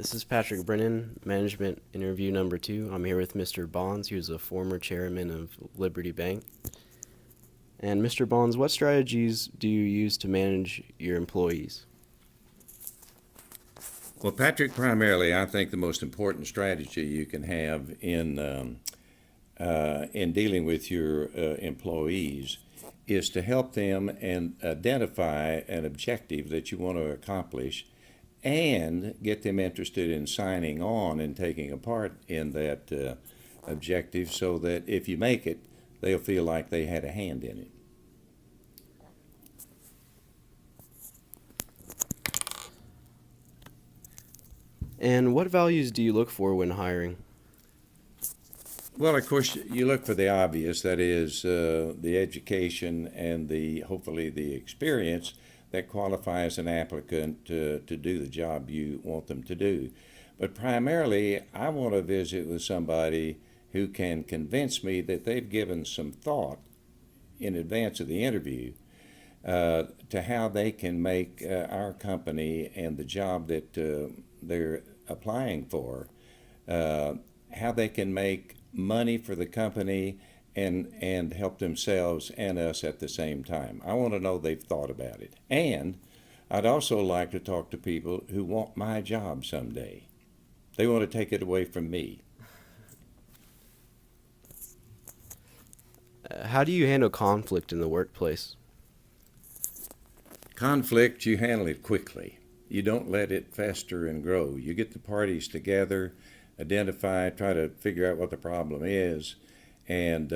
This is Patrick Brennan, Management interview number 2. I'm here with Mr. Bonds, who's a former chairman of Liberty Bank. And Mr. Bonds, what strategies do you use to manage your employees? Well, Patrick, primarily, I think the most important strategy you can have in dealing with your employees is to help them and identify an objective that you want to accomplish and get them interested in signing on and taking a part in that objective so that if you make it, they'll feel like they had a hand in it. And what values do you look for when hiring? Well, of course, you look for the obvious, that is, the education and hopefully the experience that qualifies an applicant to do the job you want them to do. But primarily, I want to visit with somebody who can convince me that they've given some thought in advance of the interview to how they can make our company and the job that they're applying for, how they can make money for the company and help themselves and us at the same time. I want to know they've thought about it. And I'd also like to talk to people who want my job someday. They want to take it away from me. How do you handle conflict in the workplace? Conflict, you handle it quickly. You don't let it fester and grow. You get the parties together, identify, try to figure out what the problem is, and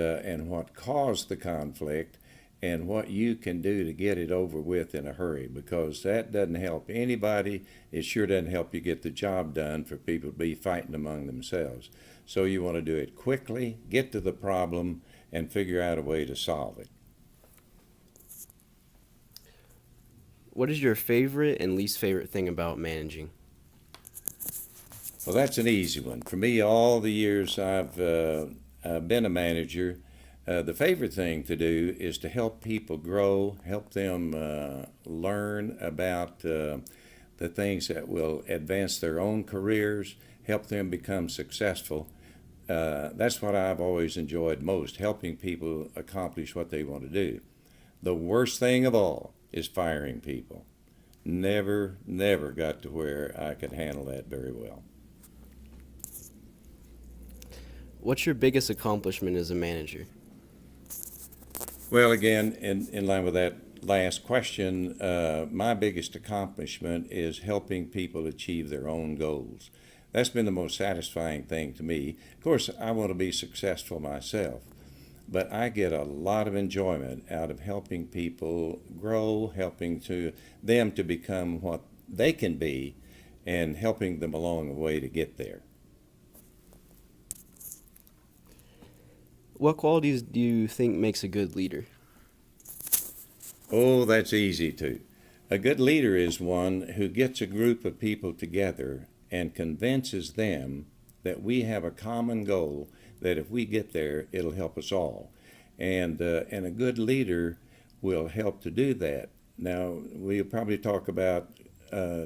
what caused the conflict, and what you can do to get it over with in a hurry, because that doesn't help anybody. It sure doesn't help you get the job done for people to be fighting among themselves. So you want to do it quickly, get to the problem, and figure out a way to solve it. What is your favorite and least favorite thing about managing? Well, that's an easy one. For me, all the years I've been a manager, the favorite thing to do is to help people grow, help them learn about the things that will advance their own careers, help them become successful. That's what I've always enjoyed most, helping people accomplish what they want to do. The worst thing of all is firing people. Never got to where I could handle that very well. What's your biggest accomplishment as a manager? Well, again, in line with that last question, my biggest accomplishment is helping people achieve their own goals. That's been the most satisfying thing to me. Of course, I want to be successful myself, but I get a lot of enjoyment out of helping people grow, helping them to become what they can be, and helping them along the way to get there. What qualities do you think makes a good leader? Oh, that's easy too. A good leader is one who gets a group of people together and convinces them that we have a common goal, that if we get there, it'll help us all. And a good leader will help to do that. Now, we'll probably talk about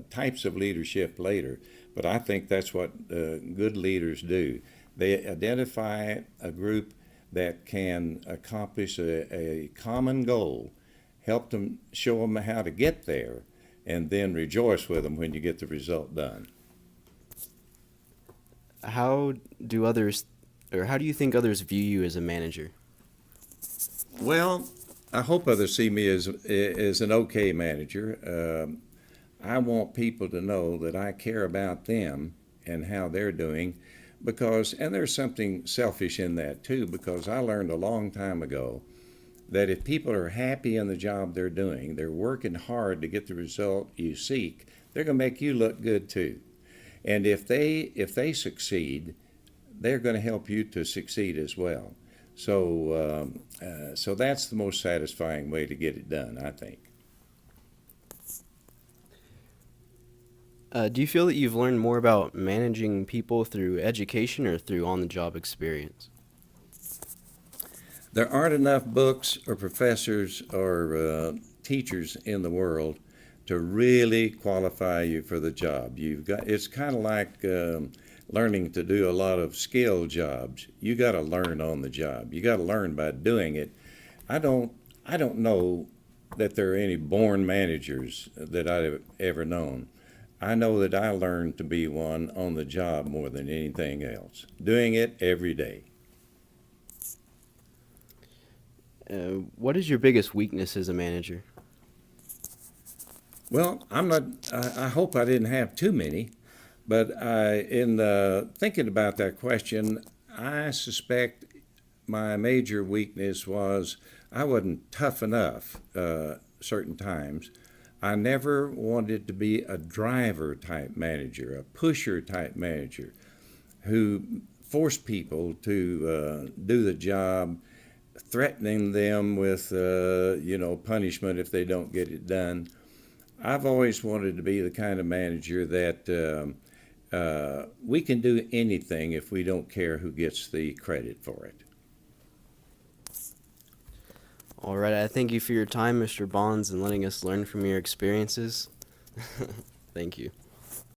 types of leadership later, but I think that's what good leaders do. They identify a group that can accomplish a common goal, help them, show them how to get there, and then rejoice with them when you get the result done. How do you think others view you as a manager? Well, I hope others see me as an okay manager. I want people to know that I care about them and how they're doing, and there's something selfish in that too, because I learned a long time ago that if people are happy in the job they're doing, they're working hard to get the result you seek, they're going to make you look good too. And if they succeed, they're going to help you to succeed as well. So that's the most satisfying way to get it done, I think. Do you feel that you've learned more about managing people through education or through on-the-job experience? There aren't enough books or professors or teachers in the world to really qualify you for the job. It's kind of like learning to do a lot of skill jobs. You got to learn on the job. You got to learn by doing it. I don't know that there are any born managers that I've ever known. I know that I learned to be one on the job more than anything else, doing it every day. What is your biggest weakness as a manager? Well, I hope I didn't have too many, but in thinking about that question, I suspect my major weakness was I wasn't tough enough certain times. I never wanted to be a driver type manager, a pusher type manager who forced people to do the job, threatening them with punishment if they don't get it done. I've always wanted to be the kind of manager that we can do anything if we don't care who gets the credit for it. All right, I thank you for your time, Mr. Bonds, and letting us learn from your experiences. Thank you.